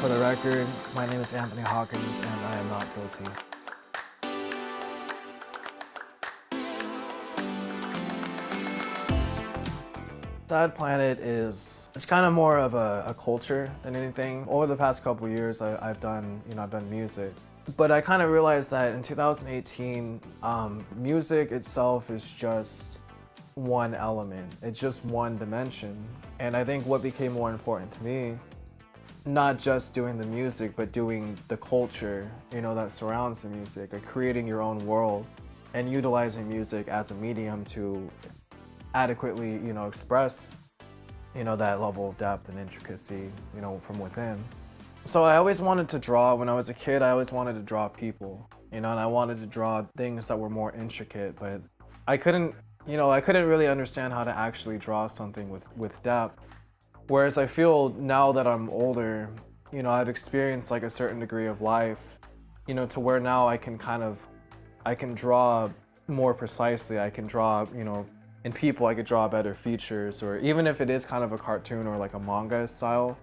For the record, my name is Anthony Hawkins and I am not guilty. Sad Planet it's kind of more of a culture than anything. Over the past couple years, I've done music. But I kind of realized that in 2018, music itself is just one element. It's just one dimension. And I think what became more important to me, not just doing the music, but doing the culture, that surrounds the music, like creating your own world and utilizing music as a medium to adequately, express, that level of depth and intricacy, from within. So I always wanted to draw. When I was a kid, I always wanted to draw people, and I wanted to draw things that were more intricate, but I couldn't really understand how to actually draw something with depth. Whereas I feel now that I'm older, I've experienced like a certain degree of life, to where now I can draw more precisely. I can draw, in people, I could draw better features, or even if it is kind of a cartoon or like a manga style,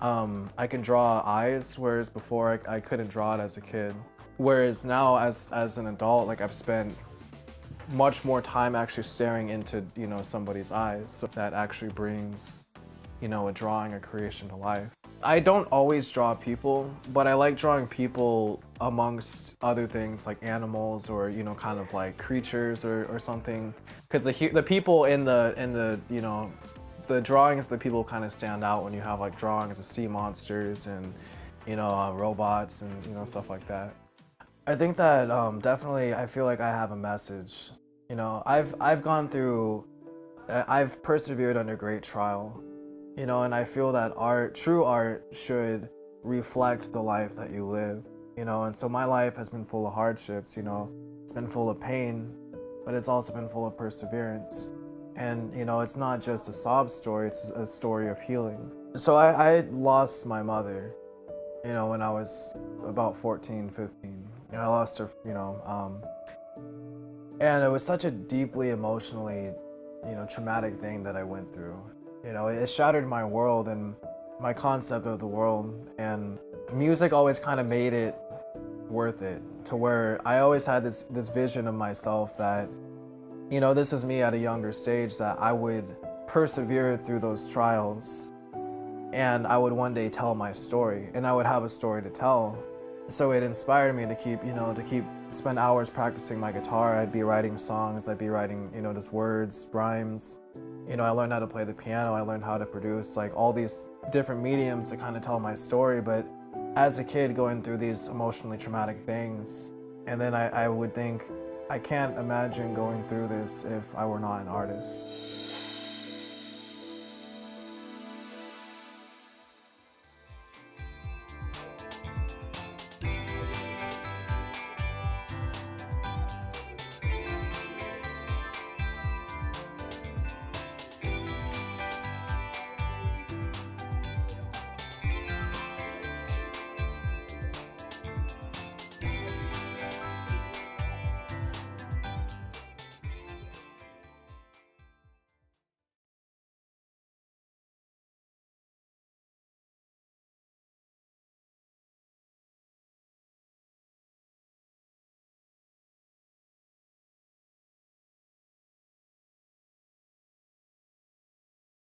I can draw eyes, whereas before I couldn't draw it as a kid. Whereas now as an adult, like I've spent much more time actually staring into, somebody's eyes. So that actually brings, a drawing, a creation to life. I don't always draw people, but I like drawing people amongst other things like animals or, kind of like creatures or something. Because the people in the the drawings, the people kind of stand out when you have like drawings of sea monsters and, robots and, stuff like that. I think that definitely I feel like I have a message. I've gone through, I've persevered under great trial. And I feel that true art should reflect the life that you live, and so my life has been full of hardships, it's been full of pain, but it's also been full of perseverance. And, it's not just a sob story, it's a story of healing. So I lost my mother, when I was about 14, 15. I lost her, and it was such a deeply emotionally, traumatic thing that I went through. It shattered my world and my concept of the world, and music always kind of made it worth it, to where I always had this vision of myself that, this is me at a younger stage, that I would persevere through those trials and I would one day tell my story, and I would have a story to tell. So it inspired me to keep spend hours practicing my guitar. I'd be writing songs, I'd be writing, just words, rhymes. I learned how to play the piano, I learned how to produce, like all these different mediums to kind of tell my story. But as a kid going through these emotionally traumatic things, and then I would think, I can't imagine going through this if I were not an artist.